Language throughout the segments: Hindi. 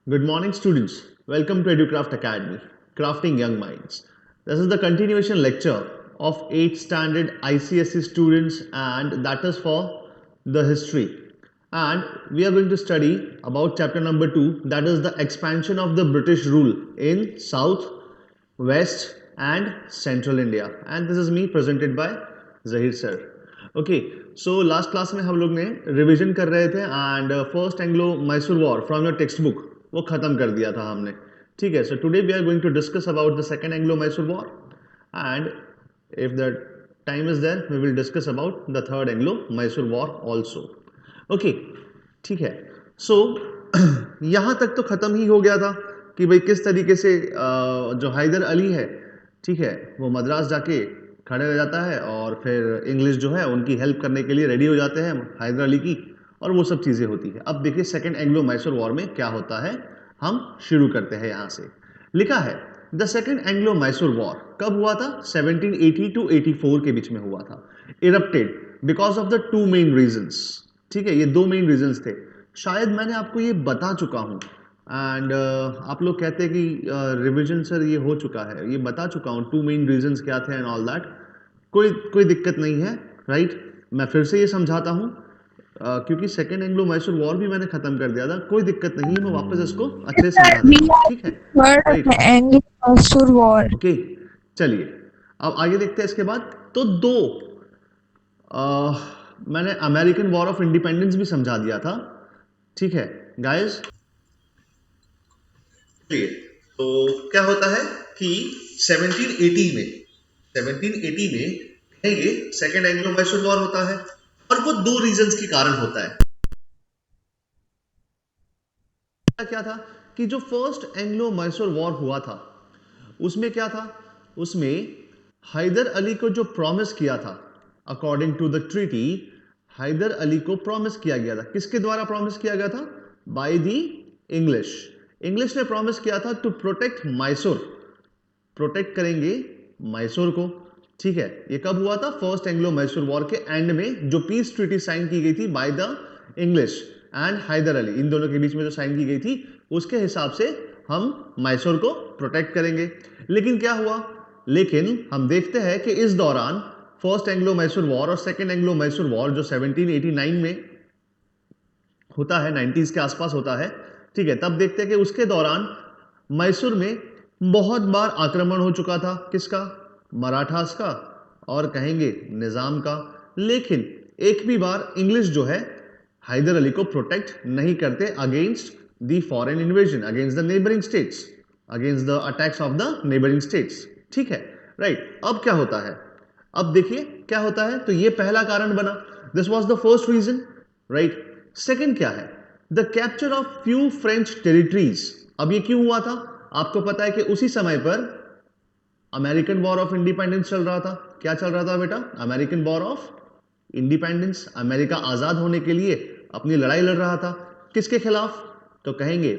Good morning, students. Welcome to EduCraft Academy, Crafting Young Minds. This is the continuation lecture of 8th standard ICSE students, and that is for the history. And we are going to study about chapter number 2, that is the expansion of the British rule in South, West, and Central India. And this is me presented by Zahir sir. Okay so last class में हम लोग ने रिवीजन कर रहे थे and first Anglo Mysore war from your text book वो खत्म कर दिया था हमने. ठीक है, so today we are going to discuss about the second Anglo Mysore war and if the time is there we will discuss about the third Anglo Mysore war also. Okay, ठीक है. सो यहाँ तक तो ख़त्म ही हो गया था कि भाई किस तरीके से जो हैदर अली है, ठीक है, वो मद्रास जाके खड़े रह जाता है और फिर इंग्लिश जो है उनकी हेल्प करने के लिए रेडी हो जाते हैं हैदर अली की, और वो सब चीज़ें होती है. अब देखिए सेकेंड एंग्लो मैसूर वॉर में क्या होता है, हम शुरू करते हैं यहाँ से. लिखा है the second Anglo Mysore war कब हुआ था? 1780 टू 84 के बीच में हुआ था. Erupted because of the two main reasons. ठीक है, ये दो मेन रीजंस थे. शायद मैंने आपको ये बता चुका हूँ एंड आप लोग कहते हैं कि रिवीजन सर ये हो चुका है, ये बता चुका हूँ टू मेन रीजंस क्या थे एंड ऑल दैट. कोई दिक्कत नहीं है, राइट. मैं फिर से ये समझाता हूँ क्योंकि सेकेंड एंग्लो मैसूर वॉर भी मैंने खत्म कर दिया था. कोई दिक्कत नहीं है, मैं वापस इसको अच्छे से समझा We देता हूँ. are ठीक है, third right. Anglo-Mysore War. Okay, चलिए अब आगे देखते हैं. इसके बाद तो दो मैंने अमेरिकन वॉर ऑफ इंडिपेंडेंस भी समझा दिया था. ठीक है गाइस, तो क्या होता है कि 1780 में कहेंगे सेकेंड एंग्लो मैसूर वॉर होता है और वो दो रीजंस के कारण होता है. क्या था कि जो फर्स्ट एंग्लो मैसूर वॉर हुआ था उसमें क्या था, उसमें हैदर अली को जो प्रॉमिस किया था according to the treaty, Hyder Ali को प्रॉमिस किया गया था. किसके द्वारा प्रॉमिस किया गया था? Bye the English. इंग्लिश ने प्रॉमिस किया था टू प्रोटेक्ट मैसूर, प्रोटेक्ट करेंगे मैसूर को. ठीक है, ये कब हुआ था? फर्स्ट एंग्लो मैसूर वॉर के एंड में जो पीस ट्रीटी साइन की गई थी by the English and Hyder Ali, इन दोनों के बीच में जो साइन की गई थी उसके हिसाब से हम मैसूर को प्रोटेक्ट करेंगे. लेकिन क्या हुआ, लेकिन हम देखते हैं कि इस दौरान फर्स्ट एंग्लो मैसूर वॉर और सेकेंड एंग्लो मैसूर वॉर जो 1789 में होता है, 90s के आसपास होता है. ठीक है, तब देखते हैं कि उसके दौरान मैसूर में बहुत बार आक्रमण हो चुका था. किसका? मराठास का और कहेंगे निजाम का. लेकिन एक भी बार इंग्लिश जो है हैदर अली को प्रोटेक्ट नहीं करते against the foreign invasion, against the neighbouring states, against the attacks of the neighbouring states. ठीक है, राइट. अब क्या होता है, अब देखिए क्या होता है. तो ये पहला कारण बना, this was the first reason, right. Second क्या है? The capture of few French territories. अब ये क्यों हुआ था? आपको पता है कि उसी समय पर अमेरिकन वॉर ऑफ इंडिपेंडेंस चल रहा था. क्या चल रहा था बेटा? American war of independence. America आजाद होने के लिए अपनी लड़ाई लड़ रहा था. किसके खिलाफ? तो कहेंगे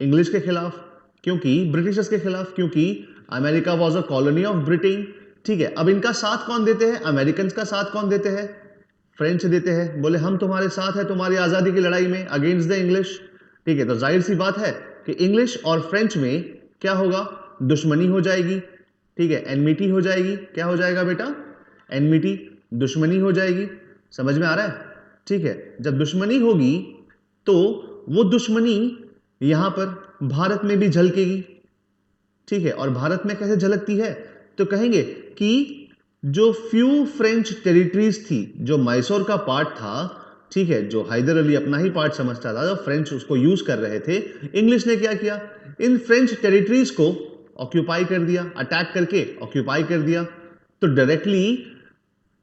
इंग्लिश के खिलाफ. क्योंकि ब्रिटिशर्स के खिलाफ, क्योंकि America was a colony of Britain. ठीक है, अब इनका साथ कौन देते हैं? अमेरिकन का साथ कौन देते हैं? फ्रेंच देते हैं. बोले हम तुम्हारे साथ हैं तुम्हारी आजादी की लड़ाई में अगेंस्ट द इंग्लिश. ठीक है, तो जाहिर सी बात है कि इंग्लिश और फ्रेंच में क्या होगा? दुश्मनी हो जाएगी. ठीक है, एनमिटी हो जाएगी. क्या हो जाएगा बेटा? एनमिटी, दुश्मनी हो जाएगी. समझ में आ रहा है? ठीक है, जब दुश्मनी होगी तो वो दुश्मनी यहां पर भारत में भी झलकेगी. ठीक है, और भारत में कैसे झलकती है? तो कहेंगे कि जो फ्यू फ्रेंच टेरिटरीज थी, जो मैसूर का पार्ट था, ठीक है, जो हैदर अली अपना ही पार्ट समझता था, जो फ्रेंच उसको यूज कर रहे थे, इंग्लिश ने क्या किया? इन फ्रेंच टेरिटरीज को ऑक्यूपाई कर दिया, अटैक करके ऑक्यूपाई कर दिया. तो डायरेक्टली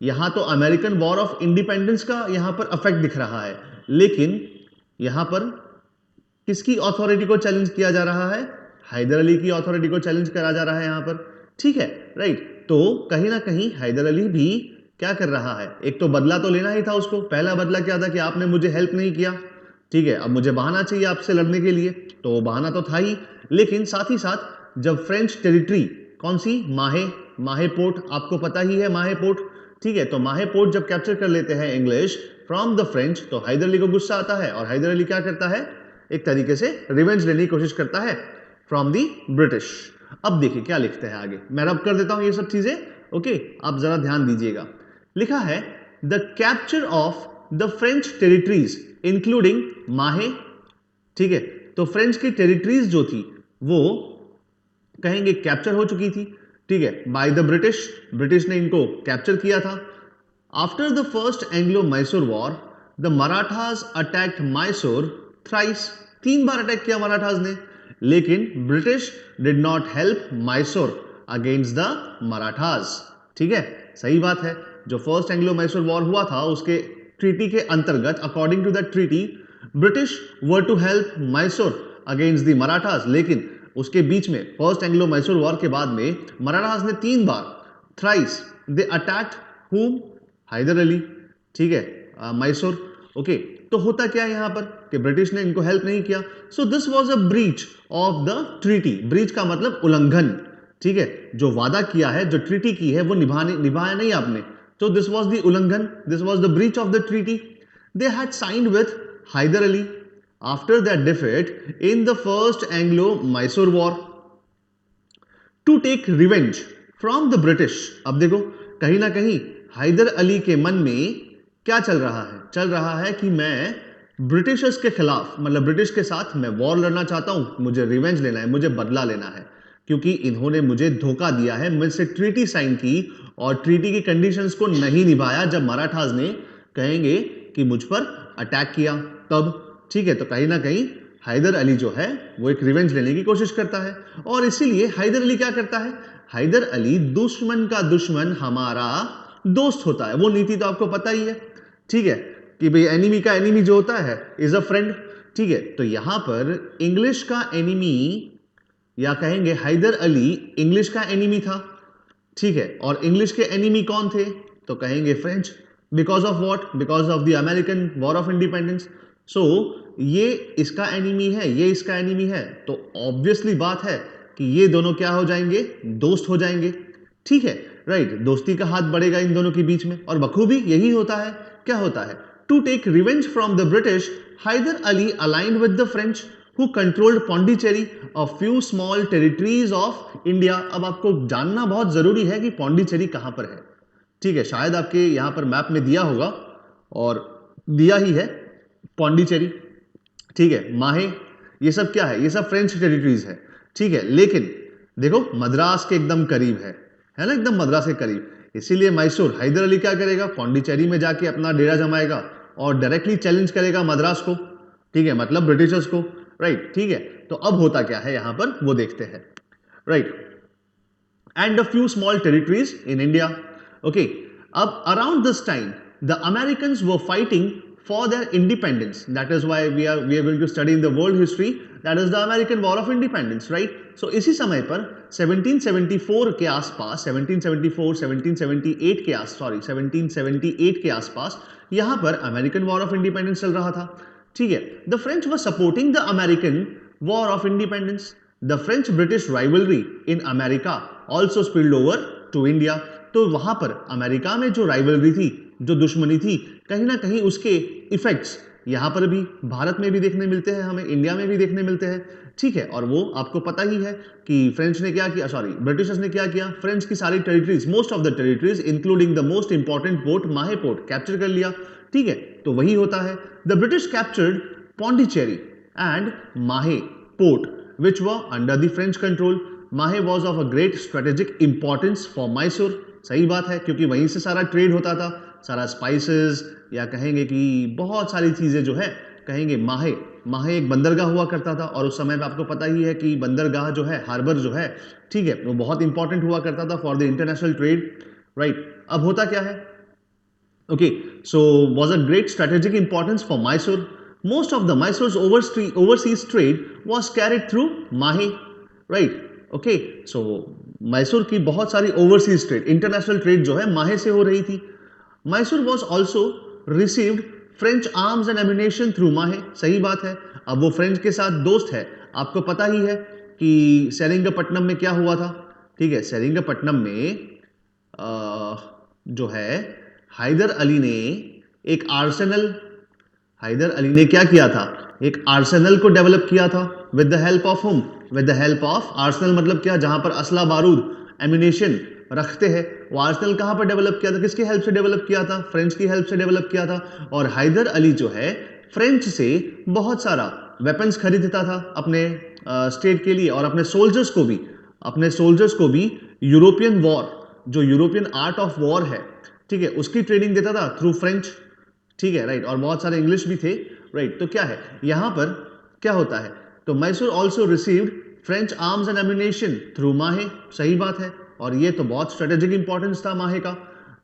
यहां तो अमेरिकन वॉर ऑफ इंडिपेंडेंस का यहां पर अफेक्ट दिख रहा है, लेकिन यहां पर किसकी अथॉरिटी को चैलेंज किया जा रहा है? हैदर अली की अथॉरिटी को चैलेंज करा जा रहा है यहां पर. ठीक है, राइट. तो कहीं ना कहीं हैदर अली भी क्या कर रहा है? एक तो बदला तो लेना ही था उसको. पहला बदला क्या था कि आपने मुझे हेल्प नहीं किया. ठीक है, अब मुझे बहाना चाहिए आपसे लड़ने के लिए, तो वो बहाना तो था ही. लेकिन साथ ही साथ जब फ्रेंच टेरिटरी, कौन सी? माहे, माहे पोर्ट, आपको पता ही है माहे पोर्ट. ठीक है, तो माहे पोर्ट जब कैप्चर कर लेते हैं इंग्लिश फ्रॉम द फ्रेंच, तो हैदर अली को गुस्सा आता है और हैदर अली क्या करता है? एक तरीके से रिवेंज लेने की कोशिश करता है फ्रॉम दी ब्रिटिश। अब देखिए क्या लिखते हैं आगे, मैं रब कर देता हूं ये सब चीजें, ओके, आप जरा ध्यान दीजिएगा। लिखा है the capture of the French territories including माहे, ठीक है, तो फ्रेंच की टेरिटरीज जो थी वो कहेंगे कैप्चर हो चुकी थी, ठीक है, बाय द ब्रिटिश, ब्रिटिश ने इनको कैप्चर किया था। After the first Anglo Mysore war the Marathas attacked Mysore thrice, 3 bar attack किया मराठास ने, लेकिन British did not help Mysore against the Marathas, ठीक है, सही बात है। जो फर्स्ट एंग्लो मैसूर वॉर हुआ था उसके ट्रीटी के अंतर्गत, according to that treaty, British were to help Mysore against the Marathas, लेकिन उसके बीच में फर्स्ट एंग्लो मैसूर वॉर के बाद में मराठास ने 3 बार, थ्राइस दे अटैक्ड हुम, हैदर अली, ठीक है, मैसूर, ओके। तो होता क्या है यहां पर कि ब्रिटिश ने इनको हेल्प नहीं किया, so this was a breach of the treaty, breach का मतलब उल्लंघन, ठीक है, जो वादा किया है, जो ट्रीटी की है वो निभाया नहीं आपने, तो दिस वाज द उल्लंघन, this was the breach of the treaty they had signed with Hyder Ali after their defeat in the first Anglo-Mysore War to take revenge from the British। अब देखो कहीं ना कहीं हैदर अली के मन में क्या चल रहा है, चल रहा है कि मैं ब्रिटिशर्स के खिलाफ, मतलब ब्रिटिश के साथ मैं वॉर लड़ना चाहता हूं, मुझे रिवेंज लेना है, मुझे बदला लेना है, क्योंकि इन्होंने मुझे धोखा दिया है, मुझसे ट्रीटी साइन की और ट्रीटी की कंडीशंस को नहीं निभाया जब मराठास ने कहेंगे कि मुझ पर अटैक किया तब, ठीक है। तो कहीं ना कहीं हैदर अली जो है वो एक रिवेंज लेने की कोशिश करता है, और इसीलिए हैदर अली क्या करता है, हैदर अली दुश्मन का दुश्मन हमारा दोस्त होता है, वो नीति तो आपको पता ही है, ठीक है, कि भाई एनिमी का एनिमी जो होता है इज अ फ्रेंड, ठीक है। तो यहां पर इंग्लिश का एनिमी, या कहेंगे हैदर अली इंग्लिश का एनिमी था, ठीक है, और इंग्लिश के एनिमी कौन थे, तो कहेंगे French, because of what, because of the American war of independence. So ये इसका एनिमी है, ये इसका एनिमी है, तो ऑब्वियसली बात है कि ये दोनों क्या हो जाएंगे, दोस्त हो जाएंगे, ठीक है, राइट, दोस्ती का हाथ बढ़ेगा इन दोनों के बीच में, और बखूबी यही होता है। क्या होता है, to take revenge from the British Hyder Ali allied with the French who controlled Pondicherry, a few small territories of India। अब आपको जानना बहुत जरूरी है कि पौंडीचेरी कहां पर है, ठीक है, शायद आपके यहां पर मैप में दिया होगा, और दिया ही है पौंडीचेरी, ठीक है, माहे, ये सब क्या है, ये सब फ्रेंच टेरिटरीज है, ठीक है, लेकिन देखो मद्रास के एकदम करीब है ना, एकदम मद्रास के करीब, इसीलिए मैसूर हैदर अली क्या करेगा, पौंडीचेरी में जाके अपना डेरा जमाएगा और डायरेक्टली चैलेंज करेगा मद्रास को, ठीक है, मतलब ब्रिटिशर्स को, राइट, ठीक है। तो अब होता क्या है यहां पर वो देखते हैं, right, and a few small territories in India, okay. अब around this time the Americans were fighting for their independence, that is why we are going to study in the world history, that is the American war of independence, right. So इसी समय पर 1774 के आसपास, 1774 1778 के आस सॉरी 1778 के आसपास यहां पर अमेरिकन वॉर ऑफ इंडिपेंडेंस चल रहा था, ठीक है। The French were supporting the American war of independence, the French British rivalry in America also spilled over to India. तो वहां पर अमेरिका में जो राइवलरी थी, जो दुश्मनी थी, कहीं ना कहीं उसके इफेक्ट्स यहां पर भी भारत में भी देखने मिलते हैं, हमें इंडिया में भी देखने मिलते हैं, ठीक है। और वो आपको पता ही है कि फ्रेंच ने क्या किया, सॉरी ब्रिटिशर्स ने क्या किया, फ्रेंच की सारी territories, most of the territories including the most important port माहे पोर्ट कैप्चर कर लिया, ठीक है। तो वही होता है, the British captured Pondicherry and माहे port which were under the French control। माहे was of a great strategic importance for Mysore। सही बात है, क्योंकि वहीं से सारा ट्रेड होता था, सारा स्पाइसेस, या कहेंगे कि बहुत सारी चीजें जो है, कहेंगे माहे एक बंदरगाह हुआ करता था, और उस समय में आपको पता ही है कि बंदरगाह जो है, हार्बर जो है, ठीक है, वो बहुत इंपॉर्टेंट हुआ करता था for the international trade, right. अब होता क्या है, okay, so was a great strategic importance for Mysore। Most of the Mysore's overseas trade was carried through Mahe, right, okay। so Mysore की बहुत सारी ओवरसीज ट्रेड, इंटरनेशनल ट्रेड जो है माहे से हो रही थी। Mysore was also received French arms and ammunition through माहे, सही बात है। अब वो फ्रेंच के साथ दोस्त है, आपको पता ही है कि सेरिंगपट्टनम में क्या हुआ था, ठीक है, सेरिंगपट्टनम में जो है हैदर अली ने एक आर्सेनल, हैदर अली ने क्या किया था, एक आर्सेनल को डेवलप किया था विद द हेल्प ऑफ हुम, with the help of Arsenal मतलब क्या, जहां पर असला बारूद एम्यूनेशन रखते हैं, वो आर्सेनल कहां पर डेवलप किया था, किसकी हेल्प से डेवलप किया था, फ्रेंच की हेल्प से डेवलप किया था। और हैदर अली जो है फ्रेंच से बहुत सारा वेपन्स खरीदता था अपने स्टेट के लिए, और अपने सोल्जर्स को भी यूरोपियन वॉर, जो यूरोपियन आर्ट ऑफ वॉर है, ठीक है, उसकी ट्रेनिंग देता था थ्रू फ्रेंच, ठीक है, राइट, और बहुत सारे इंग्लिश भी थे, राइट। तो क्या है यहां पर क्या होता है, तो Mysore also received French arms and ammunition through माहे, सही बात है, और ये तो बहुत स्ट्रेटेजिक इंपॉर्टेंस था माहे का।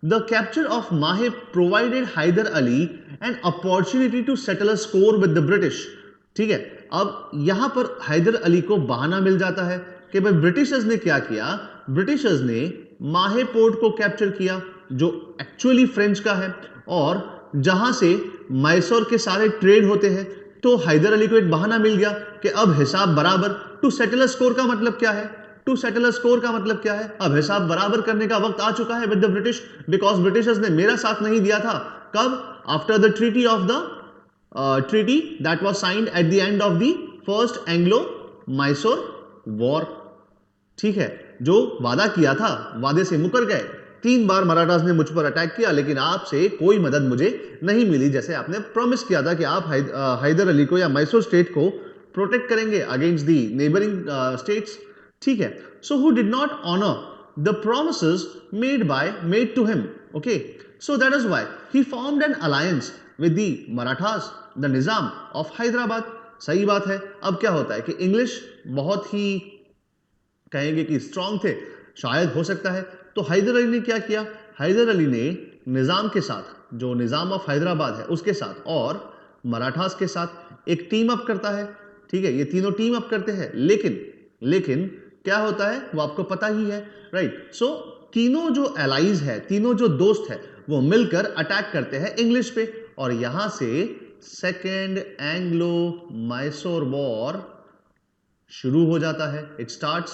The capture of Mahe provided Hyder Ali an opportunity to settle a score with the British, ठीक है। अब यहां पर हैदर अली को बहाना मिल जाता है कि भाई ब्रिटिशर्स ने क्या किया, ब्रिटिशर्स ने माहे पोर्ट को कैप्चर किया जो एक्चुअली फ्रेंच का है, और जहां से मैसूर के सारे ट्रेड होते हैं। तो हैदर अली को एक बहाना मिल गया कि अब हिसाब बराबर, टू सेटल स्कोर का मतलब क्या है, टू सेटल स्कोर का मतलब क्या है, अब हिसाब बराबर करने का वक्त आ चुका है with the British, because Britishers ने मेरा साथ नहीं दिया था। कब, after the treaty of the treaty that was signed at the end of the first Anglo-Mysore war, ठीक है, जो वादा किया था वादे से मुकर गए। 3 बार मराठास ने मुझ पर अटैक किया, लेकिन आपसे कोई मदद मुझे नहीं मिली, जैसे आपने प्रॉमिस किया था कि आप हैदर अली को या मैसूर स्टेट को प्रोटेक्ट करेंगे अगेंस्ट दी नेबरिंग स्टेट्स, ठीक है। So who did not honour the promises made to him, okay, so that is why he formed an alliance with the Marathas, the Nizam of Hyderabad, सही बात है। अब क्या होता है कि इंग्लिश बहुत ही कहेंगे कि स्ट्रांग थे, शायद हो सकता है, तो हैदर अली ने क्या किया, हैदर अली ने निजाम के साथ, जो निजाम ऑफ हैदराबाद है उसके साथ और मराठास के साथ एक टीम अप करता है, ठीक है, ये तीनों टीम अप करते हैं, लेकिन क्या होता है वो आपको पता ही है, राइट। सो तीनों जो एलाइज है, तीनों जो दोस्त है, वो मिलकर अटैक करते हैं इंग्लिश पे, और यहां से सेकेंड एंग्लो मैसूर वॉर शुरू हो जाता है, इट स्टार्ट्स,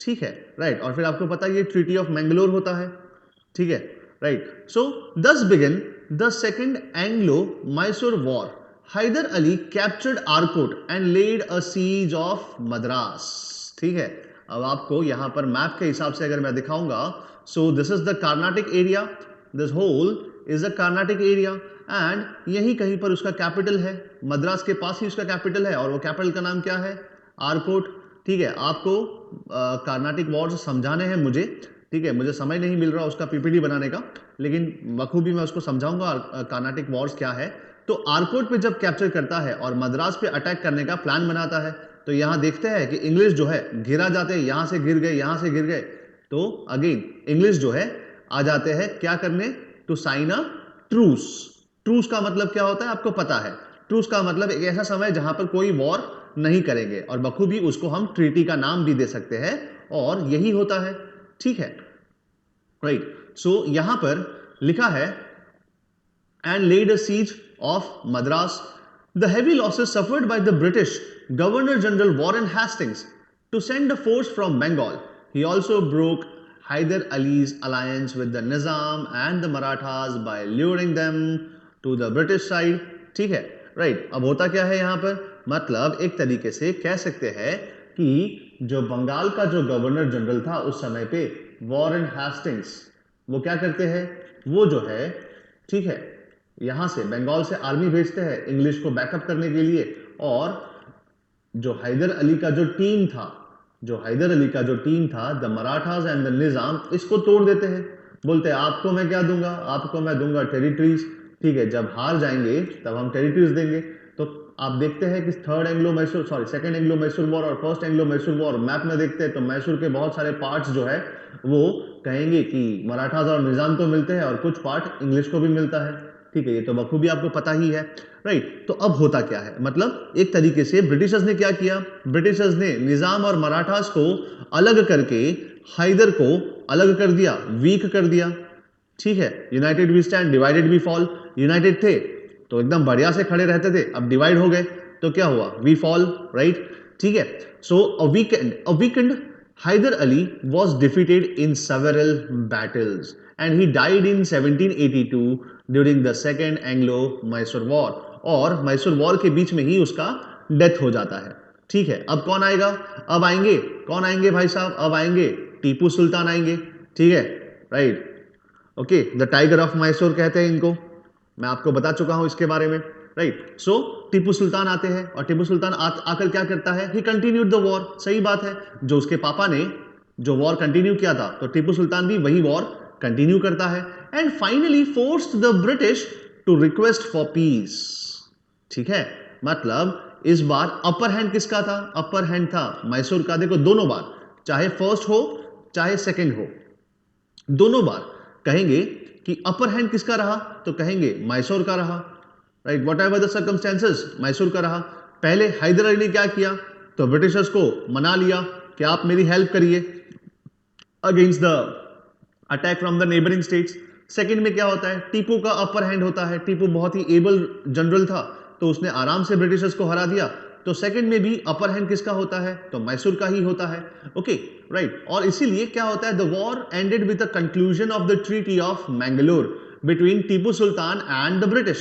ठीक है, राइट। और फिर आपको पता है ये ट्रीटी ऑफ मैंगलोर होता है, ठीक है, right. So thus begin the second Anglo Mysore war, Hyder Ali captured Arcot and laid a siege of Madras, ठीक है। अब आपको यहां पर मैप के हिसाब से अगर मैं दिखाऊंगा, so this is the Carnatic area, this whole is the Carnatic area, and यही कहीं पर उसका कैपिटल है, मद्रास के पास ही उसका कैपिटल है, और वो कैपिटल का नाम क्या है, आरकोट, ठीक है। आपको कार्नाटिक वॉर्स समझाने हैं मुझे, ठीक है, मुझे समय नहीं मिल रहा उसका पीपीटी बनाने का, लेकिन बखूबी मैं उसको समझाऊंगा कार्नाटिक वॉर्स क्या है। तो आरकोट पे जब कैप्चर करता है और मद्रास पे अटैक करने का प्लान बनाता है, तो यहां देखते हैं कि इंग्लिश जो है घिरा जाते हैं, यहां से गिर गए, यहां से गिर गए, तो अगेन इंग्लिश जो है आ जाते हैं क्या करने, to sign a truce. Truce का मतलब क्या होता है आपको पता है, ट्रूस का मतलब एक ऐसा समय जहां पर कोई वॉर नहीं करेंगे, और बखूबी उसको हम ट्रीटी का नाम भी दे सकते हैं, और यही होता है, ठीक है, राइट। सो यहां पर लिखा है and laid a siege of Madras. The heavy losses suffered by the British Governor General Warren Hastings to send a force from Bengal. He also broke Hyder Ali's alliance with the Nizam and the Marathas by luring them to the British side. ठीक है, राइट। अब होता क्या है यहाँ पर, मतलब एक तरीके से कह सकते हैं कि जो बंगाल का जो गवर्नर जनरल था उस समय पे, वॉरेन हेस्टिंग्स, वो क्या करते हैं, वो जो है, ठीक है, यहां से बंगाल से आर्मी भेजते हैं इंग्लिश को बैकअप करने के लिए, और जो हैदर अली का जो टीम था, द मराठास एंड द निजाम, इसको तोड़ देते हैं, बोलते हैं आपको मैं क्या दूंगा, आपको मैं दूंगा टेरिटरीज, ठीक है, जब हार जाएंगे तब हम टेरिटरीज देंगे। तो आप देखते हैं कि सेकेंड एंग्लो मैसूर वॉर और first Anglo Mysore war map में देखते हैं तो मैसूर के बहुत सारे पार्ट्स जो है वो कहेंगे कि मराठास और निजाम को मिलते हैं, और कुछ पार्ट इंग्लिश को भी मिलता है, ठीक है, ये तो बखूबी आपको पता ही है, राइट। तो अब होता क्या है, मतलब एक तरीके से ब्रिटिशर्स ने क्या किया, ब्रिटिशर्स ने निजाम और मराठास को अलग करके हैदर को अलग कर दिया, वीक कर दिया, ठीक है। United we stand, divided we fall, united थे तो एकदम बढ़िया से खड़े रहते थे, अब डिवाइड हो गए तो क्या हुआ, वी फॉल, राइट, ठीक है। So a weekend Hyder Ali was defeated in several battles and he died in 1782 during the Second Anglo-Mysore War. और मैसूर वॉर के बीच में ही उसका डेथ हो जाता है। ठीक है, अब कौन आएगा? अब आएंगे, कौन आएंगे भाई साहब? अब आएंगे टीपू सुल्तान आएंगे। ठीक है, right, okay, the tiger of Mysore कहते हैं इनको, मैं आपको बता चुका हूं इसके बारे में, राइट। सो टीपू सुल्तान आते हैं और टीपू सुल्तान आकर क्या करता है? ही कंटिन्यूड द वॉर। सही बात है, जो उसके पापा ने जो वॉर कंटिन्यू किया था, तो टीपू सुल्तान भी वही वॉर कंटिन्यू करता है and finally forced the British to request for peace. ठीक है, मतलब इस बार अपर हैंड किसका था? अपर हैंड था मैसूर का। देखो दोनों बार, चाहे फर्स्ट हो चाहे सेकंड हो, दोनों बार कहेंगे कि अपर हैंड किसका रहा? तो कहेंगे मैसूर का रहा, right, what ever the circumstances Mysore का रहा। पहले हैदर अली ने क्या किया? तो ब्रिटिशर्स को मना लिया कि आप मेरी हेल्प करिए against the attack from the neighbouring states. Second में क्या होता है? टीपू का अपर हैंड होता है, टीपू बहुत ही एबल जनरल था, तो उसने आराम से ब्रिटिशर्स को हरा दिया। तो सेकंड में भी अपर हैंड किसका होता है? तो मैसूर का ही होता है। ओके, राइट, और इसीलिए क्या होता है? The war ended with the conclusion of the treaty of Mangalore between Tipu sultan and the British.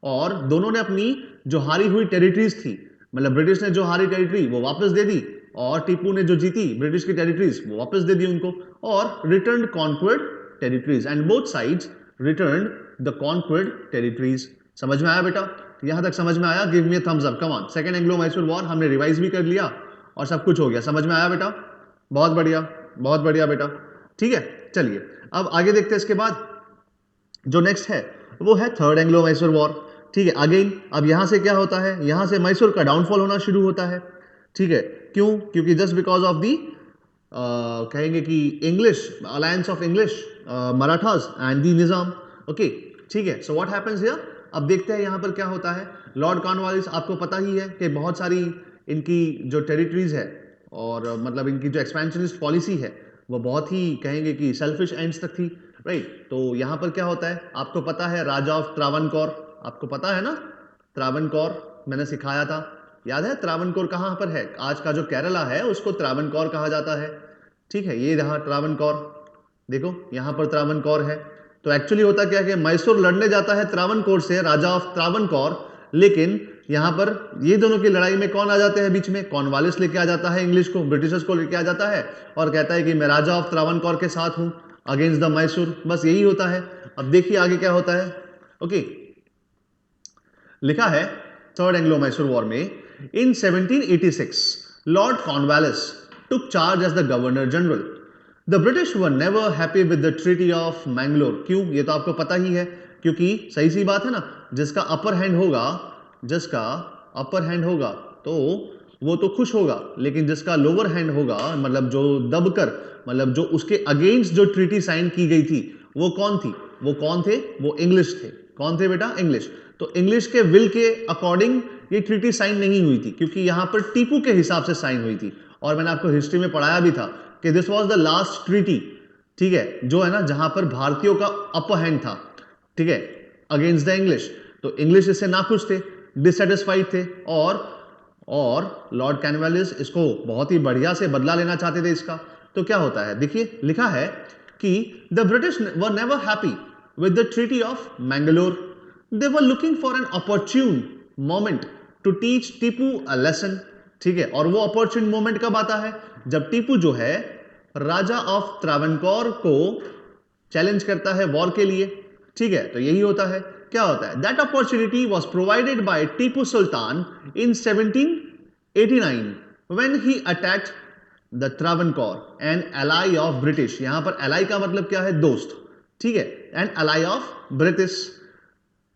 और दोनों ने अपनी जो हारी हुई टेरिटरीज थी, मतलब ब्रिटिश ने जो हारी टेरिटरी वो वापस दे दी और टीपू ने जो जीती ब्रिटिश की टेरिटरीज वो वापस दे दी उनको, और return conquered territories and both sides return the conquered territories. समझ में आया बेटा? यहां तक समझ में आया? Give me a thumbs up, come on. Second Anglo Mysore war हमने रिवाइज भी कर लिया और सब कुछ हो गया। समझ में आया बेटा? बहुत बढ़िया, बहुत बढ़िया बेटा। ठीक है, चलिए अब आगे देखते हैं। इसके बाद जो नेक्स्ट है वो है थर्ड एंग्लो मैसूर वॉर। ठीक है, अगेन अब यहां से क्या होता है? यहां से मैसूर का डाउनफॉल होना शुरू होता है। ठीक है, क्यों? क्योंकि जस्ट बिकॉज ऑफ दी कहेंगे कि English alliance of English Marathas and the Nizam. Okay, ठीक है, सो व्हाट हैपेंस हियर? अब देखते हैं यहां पर क्या होता है। लॉर्ड कॉर्नवालिस, आपको पता ही है कि बहुत सारी इनकी जो टेरिटरीज है और मतलब इनकी जो एक्सपेंशनिस्ट पॉलिसी है वो बहुत ही कहेंगे कि सेल्फिश एंड्स तक थी, राइट। तो यहां पर क्या होता है? आपको पता है राजा ऑफ त्रावणकोर, आपको पता है ना त्रावणकोर, मैंने सिखाया था, याद है? त्रावणकोर कहां पर है? आज का जो केरला है उसको त्रावणकोर कहा जाता है। ठीक है, ये रहा त्रावणकोर, देखो यहां पर त्रावणकोर है। तो एक्चुअली होता क्या है कि मैसूर लड़ने जाता है त्रावणकोर से, राजा ऑफ त्रावणकोर, लेकिन यहां पर ये दोनों की लड़ाई में कौन आ जाते हैं बीच में? कॉर्नवालिस लेके आ जाता है इंग्लिश को, ब्रिटिशर्स को लेके आ जाता है और कहता है कि मैं राजा ऑफ त्रावणकोर के साथ हूं अगेंस्ट द मैसूर। बस यही होता है। अब देखिए आगे क्या होता है। ओके, लिखा है थर्ड एंग्लो मैसूर वॉर में in 1786 Lord Cornwallis took charge as the governor general. The British were never happy with the treaty of Mangalore. क्यों? ये तो आपको पता ही है, क्योंकि सही सी बात है ना, जिसका अपर हैंड होगा, जिसका अपर हैंड होगा तो वो तो खुश होगा, लेकिन जिसका लोअर हैंड होगा, मतलब जो दबकर, मतलब जो उसके अगेंस्ट जो ट्रीटी साइन की गई थी, वो कौन थी? वो कौन थे? वो इंग्लिश थे। कौन थे बेटा? इंग्लिश। तो इंग्लिश के विल के अकॉर्डिंग ये ट्रीटी साइन नहीं हुई थी, क्योंकि यहां पर टीपू के हिसाब से साइन हुई थी। और मैंने आपको हिस्ट्री में पढ़ाया भी था कि this was the last treaty, ठीक है, जो है ना, जहां पर भारतीयों का अपर हैंड था, ठीक है, अगेंस्ट द इंग्लिश। तो इंग्लिश इससे नाखुश थे, डिससेटिस्फाइड थे, और लॉर्ड कॉर्नवालिस इसको बहुत ही बढ़िया से बदला लेना चाहते थे इसका। तो क्या होता है, देखिए लिखा है कि the British were never happy with the treaty of Mangalore. They were looking for an opportune moment to teach Tipu a lesson. ठीक है, और वो अपॉर्चुन मोमेंट कब आता है? जब टीपू जो है राजा ऑफ त्रावणकोर को चैलेंज करता है वॉर के लिए। ठीक है, तो यही होता है। क्या होता है? That opportunity was provided by Tipu Sultan in 1789 when he attacked the Travancore, N ally of British. यहां पर एलाई का मतलब क्या है? दोस्त। ठीक है, N ally of British.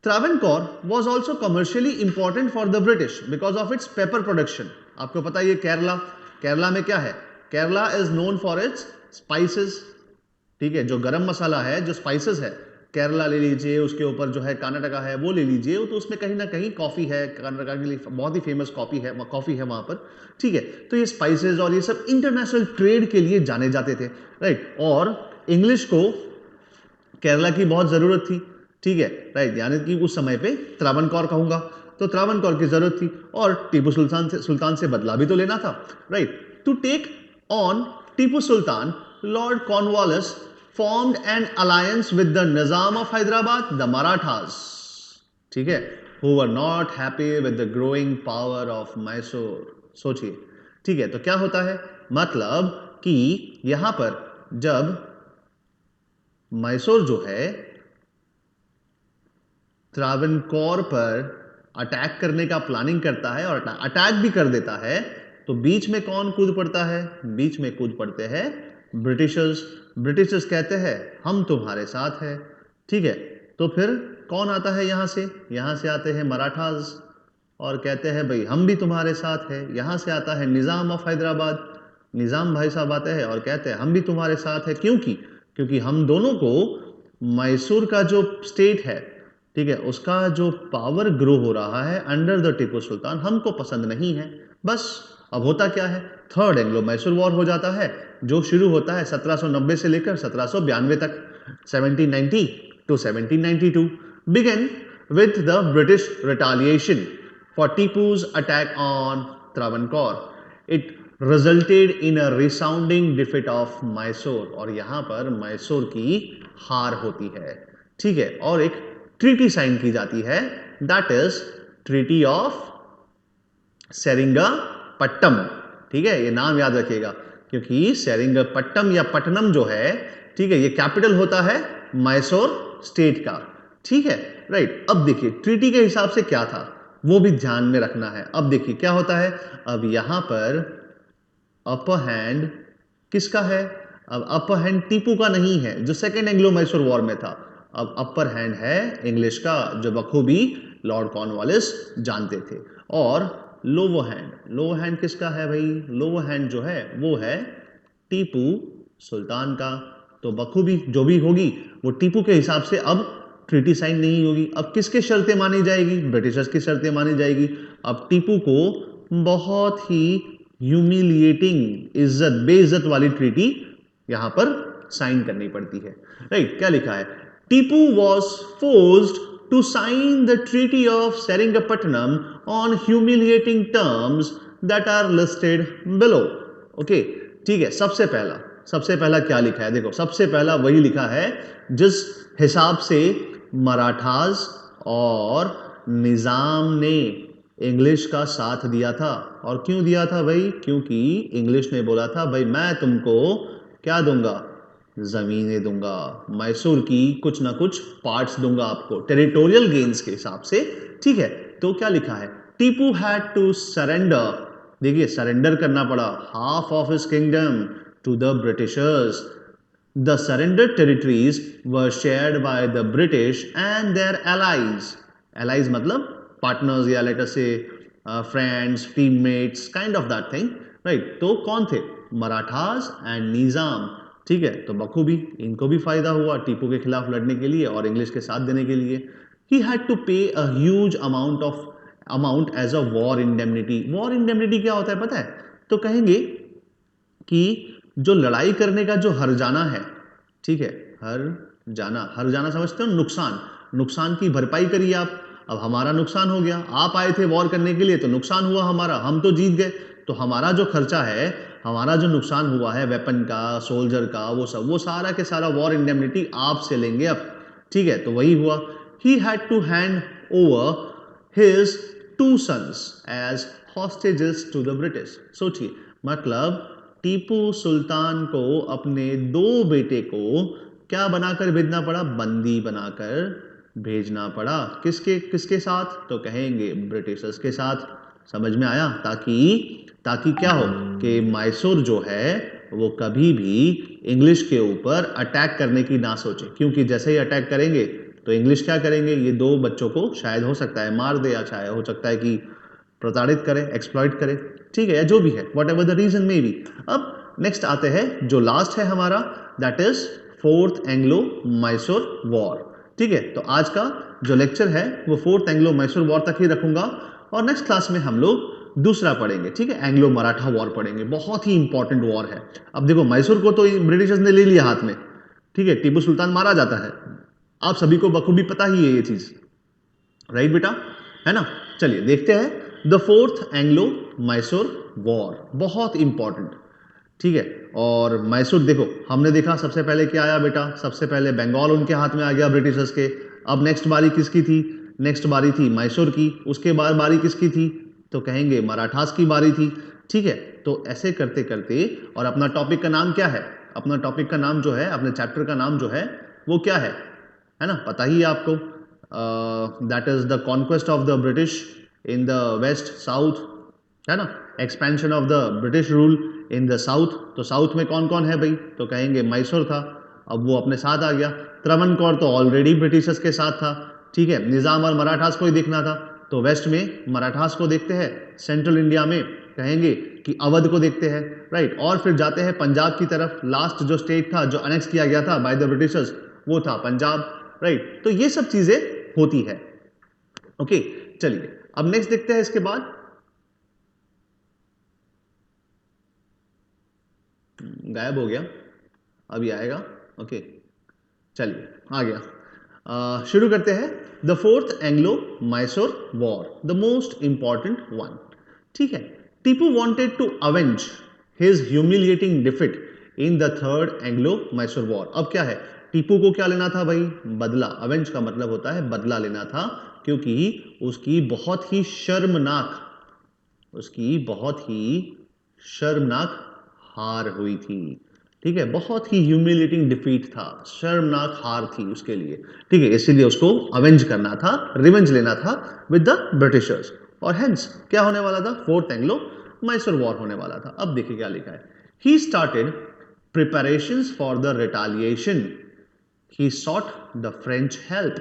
Travancore was also commercially important for the British because of its pepper production. आपको पता है ये केरला, केरला में क्या है? Kerala is known for its spices. ठीक है, जो गरम मसाला है, जो स्पाइसेस है, केरला ले लीजिए, उसके ऊपर जो है कर्नाटका है वो ले लीजिए, तो उसमें कहीं ना कहीं कॉफी है, कर्नाटका के लिए बहुत ही फेमस कॉफी है वहां पर। ठीक है, तो ये स्पाइसेस और ये सब इंटरनेशनल ट्रेड के लिए जाने जाते थे, राइट। और इंग्लिश को केरला की बहुत जरूरत थी। ठीक है, राइट, यानी कि उस समय पे त्रावणकोर कहूंगा, तो त्रावणकोर की जरूरत थी और टीपू सुल्तान से बदला भी तो लेना था, right. To take on Tipu Sultan, Lord Cornwallis formed an alliance with the Nizam of Hyderabad, the Marathas. ठीक है, who were not happy with the growing power of Mysore. सोचिए, ठीक है, तो क्या होता है, मतलब कि यहां पर जब मैसूर जो है त्रावणकोर पर अटैक करने का प्लानिंग करता है और अटैक भी कर देता है, तो बीच में कौन कूद पड़ता है, बीच में कूद पड़ते हैं ब्रिटिशर्स। ब्रिटिशर्स कहते हैं हम तुम्हारे साथ हैं, ठीक है। तो फिर कौन आता है यहां से आते हैं मराठास और कहते हैं भाई हम भी तुम्हारे साथ हैं। यहां से आता है निजाम ऑफ हैदराबाद, निजाम भाई साहब आते हैं और कहते हैं हम भी तुम्हारे साथ हैं, क्योंकि हम दोनों को मैसूर का जो स्टेट है, ठीक है, उसका जो पावर ग्रो हो रहा है अंडर द टीपू सुल्तान हमको पसंद नहीं है। बस अब होता क्या है, थर्ड एंग्लो मैसूर वॉर हो जाता है, जो शुरू होता है 1790 से लेकर 1792 तक, 1790 to 1792 began with the British retaliation for Tipu's attack on Travancore. It resulted in a resounding defeat of Mysore, और यहां पर मैसूर की हार होती है, ठीक है, और एक ट्रीटी साइन की जाती है, दैट इज ट्रीटी ऑफ सेरिंगापट्टम, ठीक है, ये नाम याद रखिएगा क्योंकि सेरिंगापट्टम या पट्टनम जो है, ठीक है, ये कैपिटल होता है मैसूर स्टेट का, ठीक है, राइट। अब देखिए ट्रीटी के हिसाब से क्या था वो भी ध्यान में रखना है। अब देखिए क्या होता है, अब यहां पर अपर हैंड किसका है, अब अपर हैंड टीपू का नहीं है जो सेकेंड एंग्लो मैसूर वॉर में था, अब अपर हैंड है इंग्लिश का, जो बखूबी लॉर्ड कॉर्नवालिस जानते थे। और लोवर हैंड किसका है भाई, लोवर हैंड जो है वो है टीपू सुल्तान का। तो बखूबी जो भी होगी वो टीपू के हिसाब से अब ट्रीटी साइन नहीं होगी। अब किसके शर्तें मानी जाएगी, ब्रिटिशर्स की शर्तें मानी जाएगी। अब टीपू को बहुत ही ह्यूमिलिएटिंग, इज्जत बेइज्जत वाली ट्रीटी यहां पर साइन करनी पड़ती है, राइट। क्या लिखा है, Tipu was forced to sign the Treaty of Seringapatam on humiliating terms that are listed below. Okay, ठीक है। सबसे पहला क्या लिखा है, देखो सबसे पहला वही लिखा है जिस हिसाब से मराठास और निजाम ने इंग्लिश का साथ दिया था। और क्यों दिया था भाई, क्योंकि इंग्लिश ने बोला था भाई मैं तुमको क्या दूंगा, जमीनें दूंगा, मैसूर की कुछ ना कुछ पार्ट्स दूंगा आपको टेरिटोरियल गेन्स के हिसाब से, ठीक है। तो क्या लिखा है, टीपू हैड टू सरेंडर, देखिए सरेंडर करना पड़ा half of his kingdom to the Britishers. The surrender territories were shared by the British and their allies, allies मतलब पार्टनर्स या let us say friends, teammates, kind of that thing, right. तो कौन थे, मराठास एंड निजाम, ठीक है। तो बखूबी इनको भी फायदा हुआ टीपू के खिलाफ लड़ने के लिए और इंग्लिश के साथ देने के लिए। ही had to pay a huge amount as a war indemnity. War indemnity क्या होता है पता है, तो कहेंगे कि जो लड़ाई करने का जो हर्जाना है, ठीक है, हर्जाना समझते हो, नुकसान की भरपाई करिए आप। अब हमारा नुकसान हो गया, आप आए थे वॉर करने के लिए तो नुकसान हुआ हमारा, हम तो जीत गए, तो हमारा जो खर्चा है, हमारा जो नुकसान हुआ है वेपन का, सोल्जर का, वो सारा के सारा वॉर इंडेमनिटी आपसे लेंगे अब, ठीक है। तो वही हुआ, he had to hand over his 2 sons as hostages to the British. सोचिए, मतलब टीपू सुल्तान को अपने 2 बेटे को क्या बनाकर भेजना पड़ा, बंदी बनाकर भेजना पड़ा। किसके साथ, तो कहेंगे ब्रिटिशर्स के साथ। समझ में आया, ताकि क्या हो कि मैसूर जो है वो कभी भी इंग्लिश के ऊपर अटैक करने की ना सोचे, क्योंकि जैसे ही अटैक करेंगे तो इंग्लिश क्या करेंगे, ये 2 बच्चों को शायद हो सकता है मार दे, या शायद हो सकता है कि प्रताड़ित करे, एक्सप्लॉइट करे, ठीक है, या जो भी है, whatever the reason may be. अब नेक्स्ट आते हैं, जो लास्ट है हमारा, that is 4th Anglo Mysore war, ठीक है। तो आज का जो लेक्चर है वो 4th एंग्लो मैसूर वॉर तक ही रखूंगा, और नेक्स्ट क्लास में हम लोग दूसरा पढ़ेंगे, ठीक है, एंग्लो मराठा वॉर पढ़ेंगे, बहुत ही इंपॉर्टेंट वॉर है। अब देखो मैसूर को तो ब्रिटिशर्स ने ले लिया हाथ में, ठीक है, टीपू सुल्तान मारा जाता है, आप सभी को बखूबी पता ही है ये चीज, राइट बेटा, है ना। चलिए देखते हैं the 4th Anglo Mysore war, बहुत इंपॉर्टेंट, ठीक है। और मैसूर देखो हमने देखा सबसे पहले क्या आया बेटा, सबसे पहले बंगाल उनके हाथ में आ गया ब्रिटिशर्स के। अब नेक्स्ट बारी किसकी थी, नेक्स्ट बारी थी मैसूर की, उसके बाद बारी किसकी थी, तो कहेंगे मराठास की बारी थी। ठीक है, तो ऐसे करते करते, और अपना टॉपिक का नाम क्या है, अपना टॉपिक का नाम जो है, अपने चैप्टर का नाम जो है वो क्या है ना, पता ही है आपको, that is the conquest of the British in the west south, है ना, expansion of the British rule in the south. तो साउथ में कौन कौन है भाई, तो कहेंगे मैसूर था, अब वो अपने साथ आ गया। त्रावणकोर तो ऑलरेडी ब्रिटिशर्स के साथ था। ठीक है, निजाम और मराठास को ही देखना था, तो वेस्ट में मराठास को देखते हैं, सेंट्रल इंडिया में कहेंगे कि अवध को देखते हैं, राइट। और फिर जाते हैं पंजाब की तरफ, लास्ट जो स्टेट था जो अनेक्स किया गया था बाय द ब्रिटिशर्स वो था पंजाब, राइट। तो ये सब चीजें होती है। ओके, चलिए अब नेक्स्ट देखते हैं इसके बाद। गायब हो गया, अभी आएगा। ओके, चलिए आ गया। शुरू करते हैं। The fourth Anglo Mysore war, the most important one. ठीक है, Tipu wanted to avenge his humiliating defeat in the third Anglo Mysore war. अब क्या है, टीपू को क्या लेना था भाई, बदला। अवेंज का मतलब होता है बदला लेना था, क्योंकि उसकी बहुत ही शर्मनाक हार हुई थी। ठीक है, बहुत ही ह्यूमिलेटिंग डिफीट था, शर्मनाक हार थी उसके लिए। ठीक है, इसीलिए उसको अवेंज करना था, रिवेंज लेना था विद द ब्रिटिशर्स। और हेंस क्या होने वाला था, फोर्थ एंग्लो मैसूर वॉर होने वाला था। अब देखिए क्या लिखा है, he started preparations for the retaliation, he sought the French help.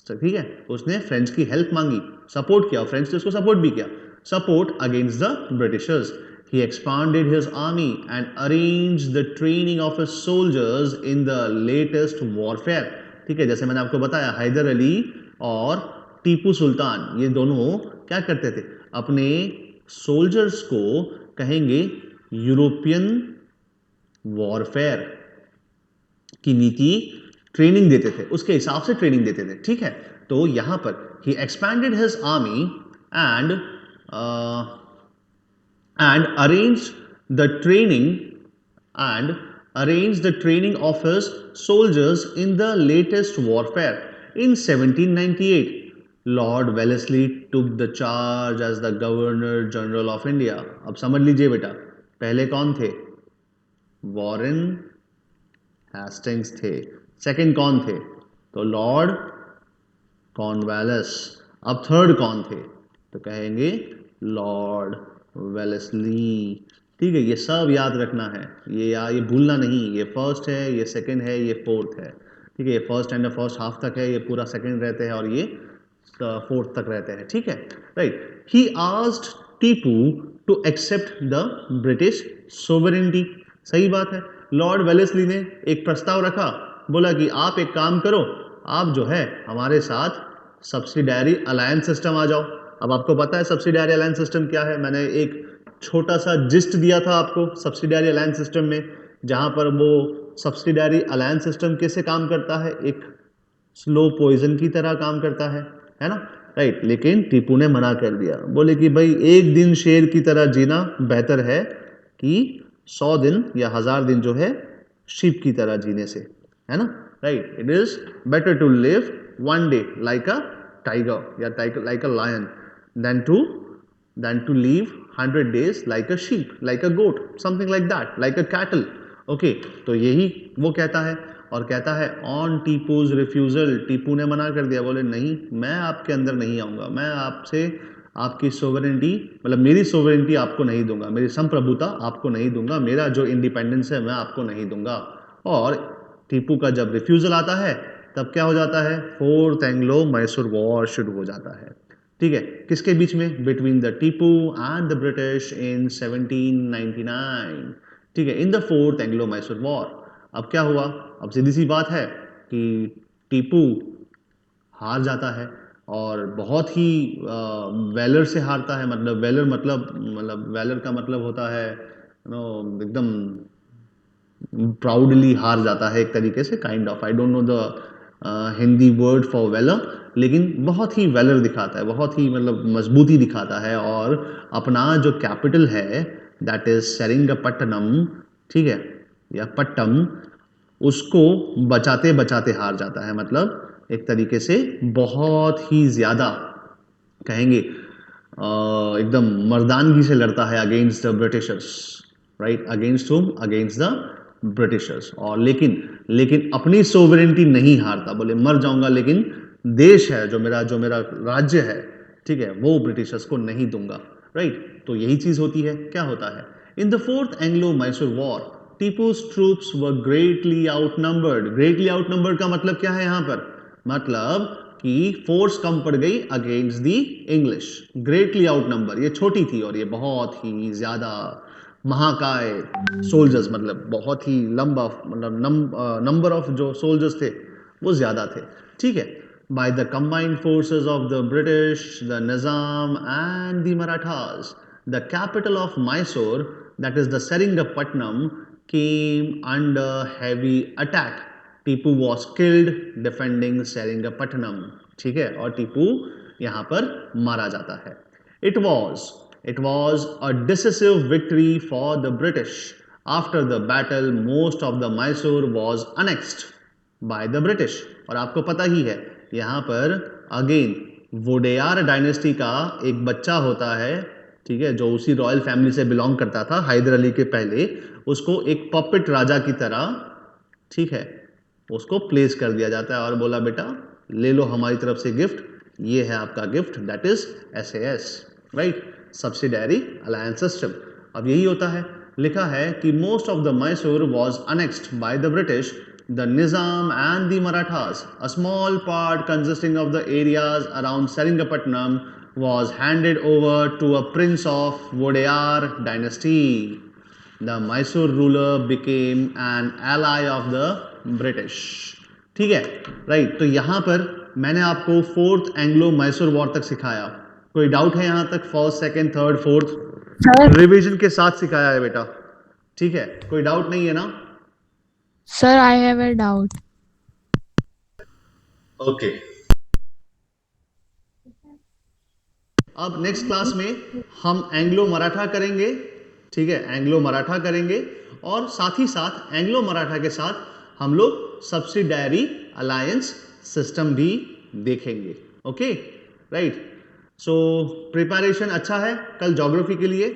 ठीक है, उसने फ्रेंच की हेल्प मांगी, सपोर्ट किया, फ्रेंच ने उसको सपोर्ट भी किया, support against the Britishers. He expanded his army and arranged the training of his soldiers in the latest warfare। ठीक है, जैसे मैंने आपको बताया, हैदर अली और टीपू सुल्तान ये दोनों क्या करते थे, अपने सोल्जर्स को कहेंगे यूरोपियन वॉरफेयर की नीति ट्रेनिंग देते थे, उसके हिसाब से ट्रेनिंग देते थे। ठीक है, तो यहां पर ही expanded his army and arranged the training of his soldiers in the latest warfare. In 1798, Lord Wellesley took the charge as the Governor General of India। अब समझ लीजिए बेटा, पहले कौन थे, वॉरेन हेस्टिंग्स थे। सेकंड कौन थे, तो लॉर्ड कॉर्नवालिस। अब थर्ड कौन थे, तो कहेंगे लॉर्ड वेलेस्ली। ठीक है, ये सब याद रखना है, ये भूलना नहीं, ये फर्स्ट है, ये सेकंड है, ये फोर्थ है। ठीक है, ये फर्स्ट एंड फर्स्ट हाफ तक है, ये पूरा सेकंड रहते हैं, और ये फोर्थ तक रहते हैं। ठीक है, right. He asked Tipu to accept the British sovereignty. सही बात है, लॉर्ड वेलेस्ली ने एक प्रस्ताव रखा, बोला कि आप एक काम करो, आप जो है हमारे साथ सब्सिडायरी अलायंस सिस्टम आ जाओ। अब आपको पता है सब्सिडायरी अलायंस सिस्टम क्या है, मैंने एक छोटा सा जिस्ट दिया था आपको सब्सिडायरी अलायंस सिस्टम में, जहां पर वो सब्सिडायरी अलायंस सिस्टम कैसे काम करता है, एक स्लो पॉइजन की तरह काम करता है ना, राइट। लेकिन टीपू ने मना कर दिया, बोले कि भाई एक दिन शेर की तरह जीना बेहतर है कि 100 दिन या 1000 दिन जो है शीप की तरह जीने से, है ना, right. It is better to live one day like a tiger, yeah, like a lion, than to live 100 days like a sheep, like a goat, something like that, like a cattle। okay, तो यही वो कहता है, और कहता है ऑन टीपूज रिफ्यूजल, टीपू ने मना कर दिया, बोले नहीं, मैं आपके अंदर नहीं आऊंगा, मैं आपसे आपकी सोवरेनिटी, मतलब मेरी सोवरेनिटी आपको नहीं दूंगा, मेरी संप्रभुता आपको नहीं दूंगा, मेरा जो इंडिपेंडेंस है मैं आपको नहीं दूंगा। और टीपू का जब रिफ्यूजल आता है तब क्या हो जाता है, फोर्थ एंग्लो मैसूर वॉर शुरू हो जाता है। ठीक है, किसके बीच में, between the Tipu and the British in 1799। ठीक है, in the fourth Anglo Mysore war. अब क्या हुआ, अब सीधी सी बात है कि टीपू हार जाता है, और बहुत ही वेलर से हारता है, मतलब वेलर का मतलब होता है एकदम प्राउडली हार जाता है एक तरीके से, kind of, I don't know the Hindi word for valour, लेकिन बहुत ही वेलर दिखाता है, बहुत ही मतलब मजबूती दिखाता है, और अपना जो कैपिटल है दैट इज सेरिंगपट्टनम, ठीक है, या पट्टम, उसको बचाते बचाते हार जाता है, मतलब एक तरीके से बहुत ही ज़्यादा कहेंगे एकदम मर्दानगी से लड़ता है against the Britishers, right, against हुम, अगेंस्ट द ब्रिटिशर्स। और लेकिन अपनी सोवरेनिटी नहीं हारता, बोले मर जाऊंगा लेकिन देश है जो मेरा राज्य है, ठीक है, वो ब्रिटिशर्स को नहीं दूंगा, राइट। तो यही चीज होती है, क्या होता है in the fourth Anglo Mysore war Tipu's troops were greatly outnumbered. Greatly outnumbered का मतलब क्या है यहाँ पर, मतलब कि फोर्स कम पड़ गई अगेंस्ट दी इंग्लिश। ग्रेटली आउटनंबर, ये छोटी थी और ये बहुत ही ज्यादा महाकाय सोल्जर्स, मतलब बहुत ही लंबा, मतलब नंबर ऑफ जो सोल्जर्स थे वो ज्यादा थे, ठीक है। By the combined forces of the British, the Nizam and the Marathas, the capital of Mysore, that is the Seringapatam, came under heavy attack. Tipu was killed defending Seringapatam, ठीक है, और टीपू यहां पर मारा जाता है। It was a decisive victory for the British. After the battle most of the Mysore was annexed by the British. और आपको पता ही है यहां पर अगेन वोडेयार डायनेस्टी का एक बच्चा होता है, ठीक है, जो उसी रॉयल फैमिली से बिलोंग करता था हैदर अली के पहले, उसको एक पपेट राजा की तरह, ठीक है, उसको प्लेस कर दिया जाता है और बोला बेटा ले लो हमारी तरफ से गिफ्ट, ये है आपका gift, that is SAS, right, subsidiary alliance system. अब यही होता है, लिखा है कि most of the Mysore was annexed by the British, the Nizam and the Marathas, a small part consisting of the areas around Seringapatam was handed over to a prince of Wadayar dynasty. The Mysore ruler became an ally of the British. ठीक है, राइट। तो यहां पर मैंने आपको फोर्थ एंग्लो मैसूर वॉर तक सिखाया। कोई डाउट है यहां तक? First, second, third, fourth revision के साथ सिखाया है बेटा, ठीक है, कोई डाउट नहीं है ना? Sir, I have a doubt. Okay, अब नेक्स्ट क्लास में हम एंग्लो मराठा करेंगे, ठीक है, एंग्लो मराठा करेंगे, और साथ ही साथ एंग्लो मराठा के साथ हम लोग सब्सिडायरी अलायंस सिस्टम भी देखेंगे। Okay, right. सो प्रिपरेशन अच्छा है कल ज्योग्राफी के लिए?